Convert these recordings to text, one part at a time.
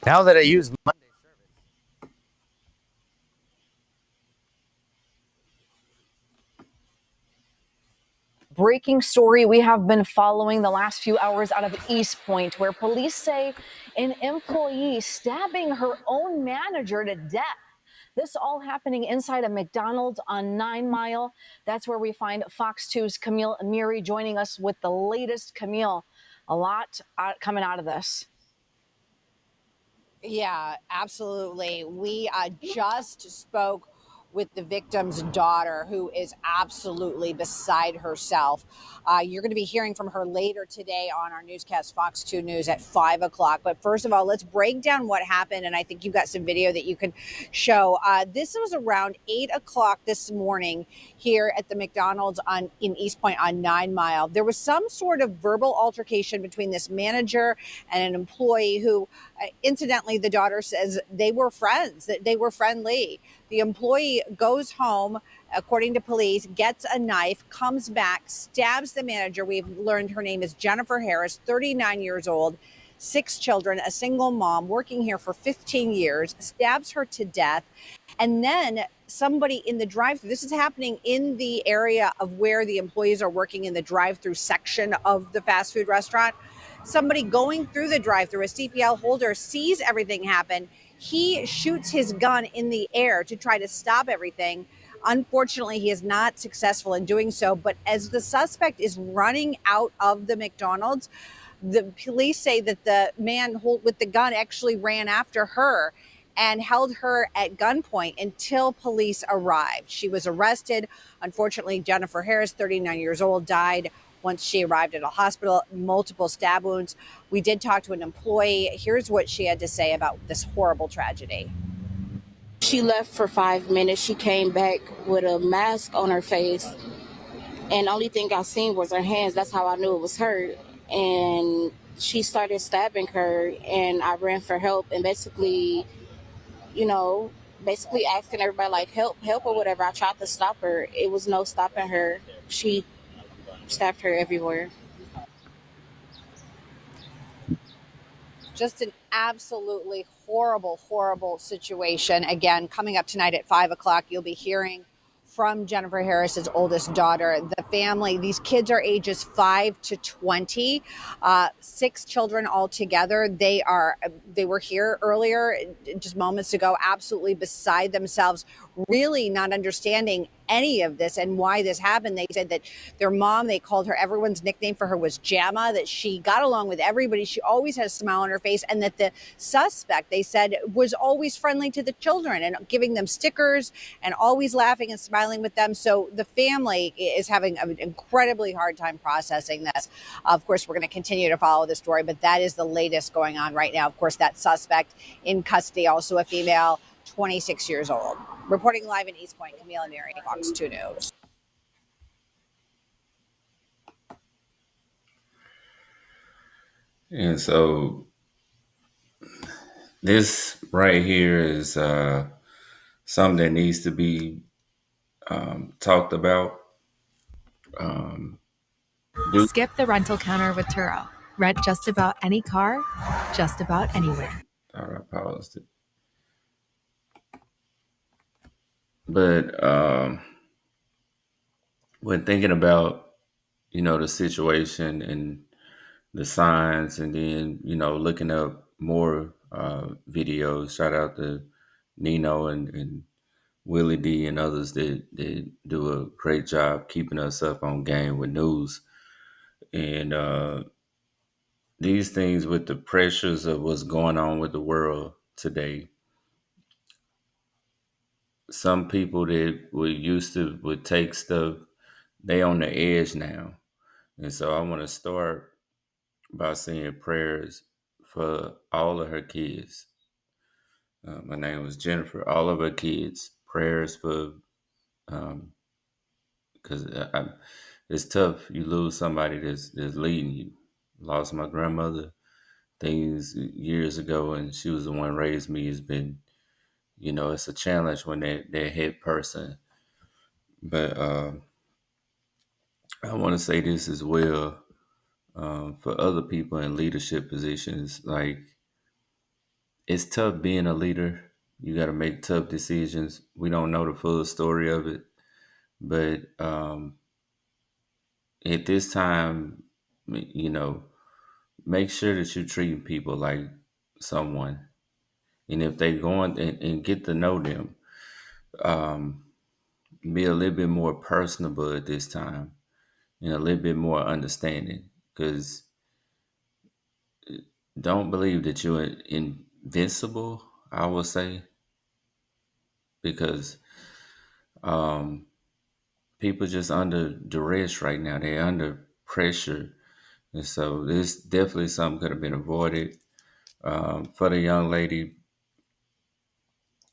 Now that I use Monday service. Breaking story we have been following the last few hours out of East Point, where police say an employee stabbing her own manager to death. This all happening inside a McDonald's on 9 Mile. That's where we find Fox 2's Camille Amiri joining us with the latest. Camille, a lot coming out of this. Yeah, absolutely. We just spoke with the victim's daughter, who is absolutely beside herself. You're going to be hearing from her later today on our newscast, Fox 2 News at 5 o'clock. But first of all, let's break down what happened. And I think you've got some video that you can show. This was around 8 o'clock this morning here at the McDonald's in East Point on 9 Mile. There was some sort of verbal altercation between this manager and an employee who, incidentally, the daughter says they were friends, that they were friendly. The employee goes home, according to police, gets a knife, comes back, stabs the manager. We've learned her name is Jennifer Harris, 39 years old, 6 children, a single mom, working here for 15 years, stabs her to death. And then somebody in the drive-thru, this is happening in the area of where the employees are working in the drive-thru section of the fast food restaurant. Somebody going through the drive-thru, a CPL holder, sees everything happen. He shoots his gun in the air to try to stop everything. Unfortunately, he is not successful in doing so. But as the suspect is running out of the McDonald's, the police say that the man with the gun actually ran after her and held her at gunpoint until police arrived. She was arrested. Unfortunately, Jennifer Harris, 39 years old, died once she arrived at a hospital, multiple stab wounds. We did talk to an employee. Here's what she had to say about this horrible tragedy. She left for 5 minutes. She came back with a mask on her face, and the only thing I seen was her hands. That's how I knew it was her. And she started stabbing her, and I ran for help, and basically, you know, basically asking everybody like help or whatever. I tried to stop her. It was no stopping her. She stabbed her everywhere. Just an absolutely horrible, horrible situation. Again, coming up tonight at 5 o'clock, you'll be hearing from Jennifer Harris's oldest daughter. The family, these kids are ages 5 to 20, 6 children altogether. They were here earlier, just moments ago, absolutely beside themselves, really not understanding any of this and why this happened. They said that their mom, they called her, everyone's nickname for her was Jamma, that she got along with everybody. She always had a smile on her face. And that the suspect, they said, was always friendly to the children and giving them stickers and always laughing and smiling with them. So the family is having an incredibly hard time processing this. Of course, we're going to continue to follow the story, but that is the latest going on right now. Of course, that suspect in custody, also a female, 26 years old. Reporting live in East Point, Camille Amiri, Fox 2 News. And so this right here is something that needs to be talked about. Skip the rental counter with Turo. Rent just about any car, just about anywhere. I paused it. But when thinking about, the situation and the signs, and then, looking up more videos, shout out to Nino and Willie D and others that do a great job keeping us up on game with news. And these things with the pressures of what's going on with the world today, some people that were used to would take stuff, they on the edge now. And so I want to start by saying prayers for all of her kids. My name was Jennifer. All of her kids. Prayers for, because it's tough. You lose somebody that's leading you. Lost my grandmother things years ago, and she was the one raised me. Has been, it's a challenge when that head person. But I want to say this as well, for other people in leadership positions. Like, it's tough being a leader. You got to make tough decisions. We don't know the full story of it, but at this time, you know, make sure that you're treating people like someone. And if they go on and get to know them, um, be a little bit more personable at this time and a little bit more understanding. Because don't believe that you're invincible, I would say, because um, people just under duress right now. They're under pressure. And so this definitely something could have been avoided. For the young lady,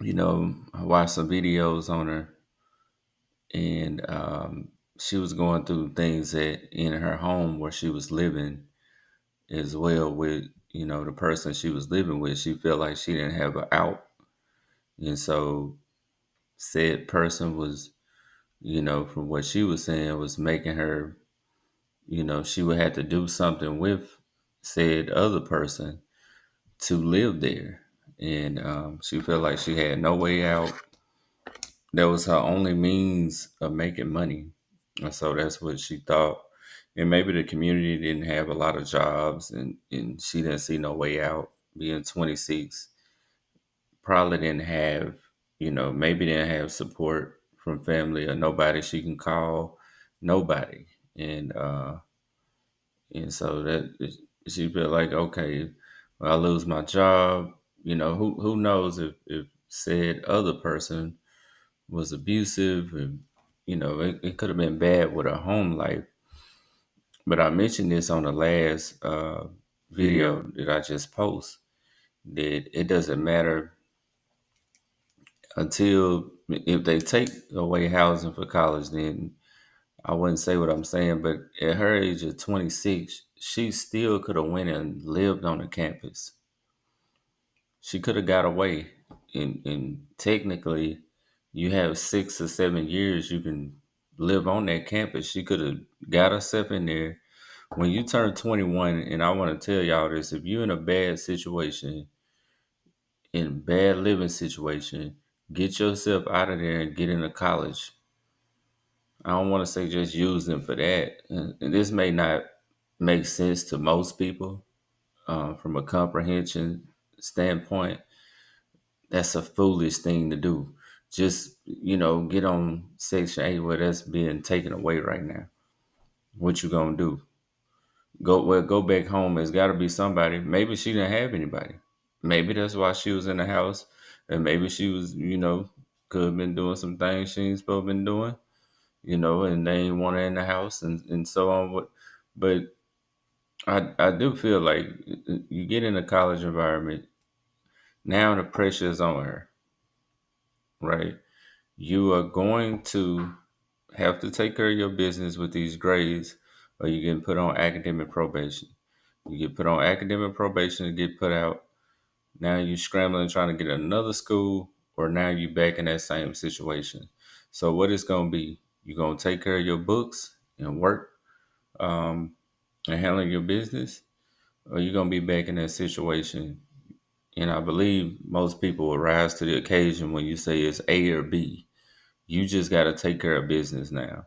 I watched some videos on her, and she was going through things in her home where she was living as well with, the person she was living with. She felt like she didn't have an out. And so said person was, from what she was saying, was making her, she would have to do something with said other person to live there. And she felt like she had no way out. That was her only means of making money. And so that's what she thought. And maybe the community didn't have a lot of jobs, and she didn't see no way out. Being 26, probably didn't have, maybe didn't have support from family or nobody she can call, nobody. And so that she felt like, okay, well, I lose my job. Who knows if said other person was abusive, and it could have been bad with her home life. But I mentioned this on the last video that I just posted, that it doesn't matter until if they take away housing for college, then I wouldn't say what I'm saying. But at her age of 26, she still could have went and lived on the campus. She could have got away. And technically, you have 6 or 7 years you can live on that campus. She could have got herself in there. When you turn 21, and I want to tell y'all this, if you're in a bad situation, in bad living situation, get yourself out of there and get into college. I don't want to say just use them for that. And this may not make sense to most people from a comprehension standpoint. That's a foolish thing to do. Just, get on Section 8 where that's being taken away right now. What you gonna do? Go back home. It's got to be somebody. Maybe she didn't have anybody. Maybe that's why she was in the house, and maybe she was, could have been doing some things she ain't supposed to been doing, and they ain't want her in the house, and so on. But I do feel like you get in a college environment, now the pressure is on her, right? You are going to have to take care of your business with these grades, or you get put on academic probation. You get put on academic probation and get put out. Now you scrambling trying to get another school, or now you back in that same situation. So what it's gonna be? You're gonna take care of your books and work and handle your business, or you're gonna be back in that situation. And I believe most people will rise to the occasion when you say it's A or B. You just got to take care of business now,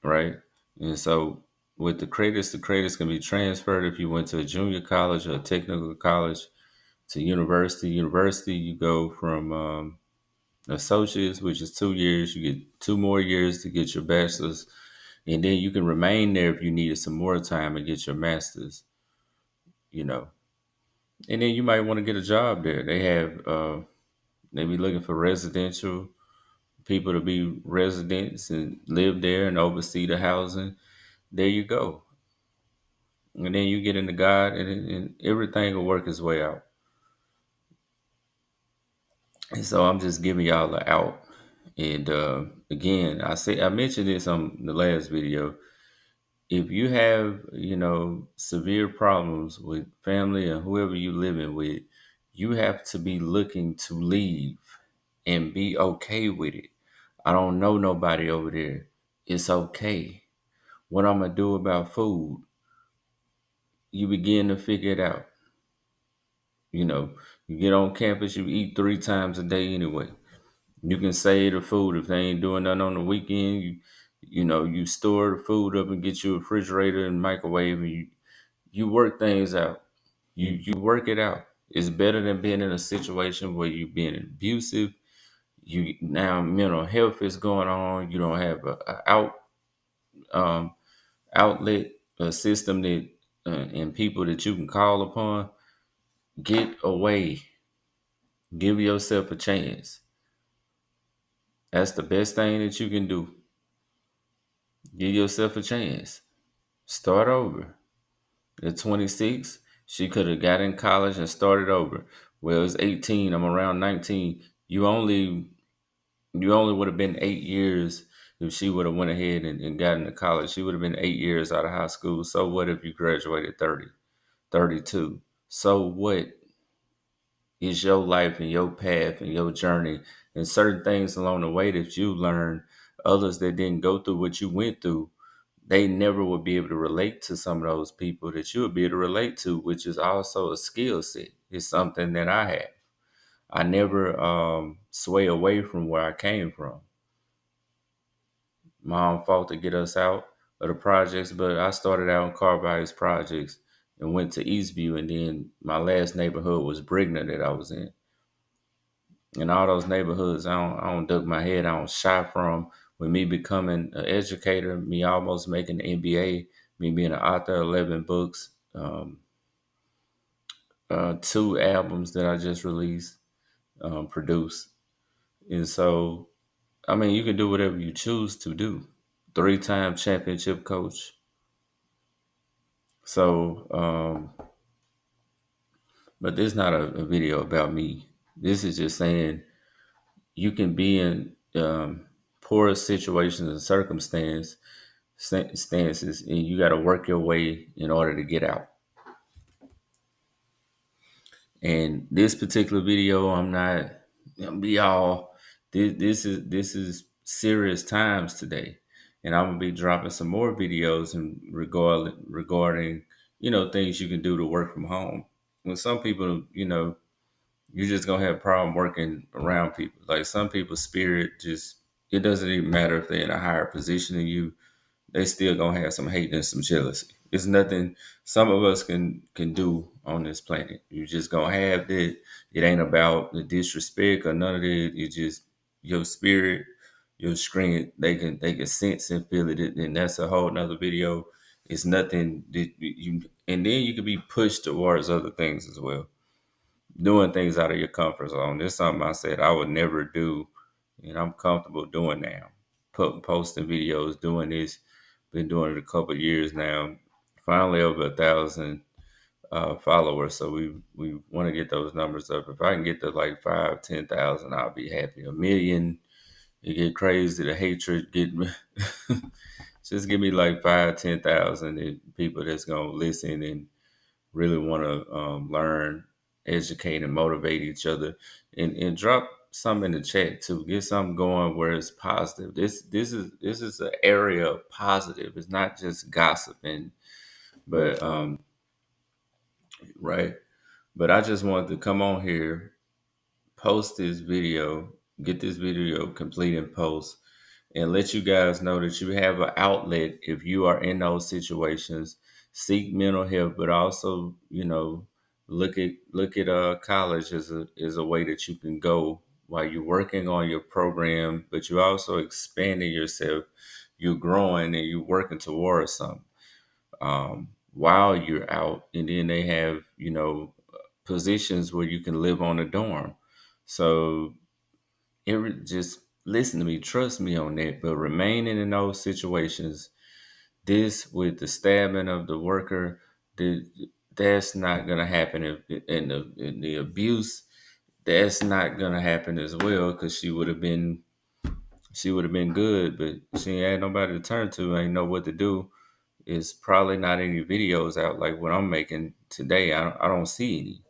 right? And so with the credits can be transferred if you went to a junior college or a technical college to university. University, you go from associates, which is 2 years. You get 2 more years to get your bachelor's, and then you can remain there if you needed some more time and get your master's. You know, and then you might want to get a job there. They be looking for residential people to be residents and live there and oversee the housing. There you go. And then you get into God, and everything will work its way out. And so I'm just giving y'all the out. And again, I mentioned this on the last video. If you have, severe problems with family or whoever you living with, you have to be looking to leave and be okay with it. I don't know nobody over there. It's okay. What I'm gonna do about food? You begin to figure it out. You know, you get on campus, you eat 3 times a day anyway. You can save the food if they ain't doing nothing on the weekend. You store the food up and get you a refrigerator and microwave, and you work things out. You work it out. It's better than being in a situation where you're being abusive. You now mental health is going on. You don't have um, outlet, a system that and people that you can call upon. Get away. Give yourself a chance. That's the best thing that you can do. Give yourself a chance. Start over. At 26, she could have got in college and started over. Well, it's 18. I'm around 19. You only would have been 8 years if she would have went ahead and got into college. She would have been 8 years out of high school. So what if you graduated 30, 32? So what is your life and your path and your journey and certain things along the way that you learned, others that didn't go through what you went through, they never would be able to relate to some of those people that you would be able to relate to, which is also a skill set. It's something that I have. I never sway away from where I came from. Mom fought to get us out of the projects, but I started out in Carbides projects and went to Eastview, and then my last neighborhood was Brigner that I was in. In all those neighborhoods, I don't duck my head, I don't shy from. With me becoming an educator, me almost making the NBA, me being an author, 11 books, 2 albums that I just released, produced. And so, I mean, you can do whatever you choose to do. 3-time championship coach. So, but this is not a video about me. This is just saying you can be in poor situations and stances, and you got to work your way in order to get out. And this particular video, I'm not gonna be all. This is serious times today, and I'm gonna be dropping some more videos and regarding things you can do to work from home. When some people, you're just gonna have a problem working around people. Like some people's spirit just it doesn't even matter if they're in a higher position than you, they still gonna have some hate and some jealousy. It's nothing some of us can do on this planet. You just gonna have that. It ain't about the disrespect or none of that. It's just your spirit, your screen. They can sense and feel it, and that's a whole nother video. It's nothing that you, and then you can be pushed towards other things as well, doing things out of your comfort zone. This is something I said I would never do, and I'm comfortable doing now. Posting videos, doing this, been doing it a couple of years now. Finally over 1,000 followers, so we want to get those numbers up. If I can get to like 5, 10,000, I'll be happy. 1 million, it get crazy. The hatred get me. Just give me like 5, 10,000 people that's gonna listen and really want to learn, educate, and motivate each other, and drop some in the chat too. Get something going where it's positive. This is an area of positive. It's not just gossiping, but right. But I just wanted to come on here, post this video, get this video complete and post, and let you guys know that you have an outlet if you are in those situations. Seek mental health, but also, look at college as a way that you can go while you're working on your program, but you're also expanding yourself. You're growing and you're working towards something while you're out. And then they have, positions where you can live on a dorm. So just listen to me, trust me on that. But remaining in those situations, this with the stabbing of the worker, that's not gonna happen. In the abuse, that's not gonna happen as well, because she would have been good, but she ain't had nobody to turn to, ain't know what to do. It's probably not any videos out like what I'm making today. I don't see any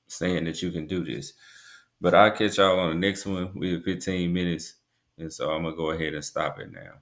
saying that you can do this. But I'll catch y'all on the next one. We have 15 minutes, and so I'm gonna go ahead and stop it now.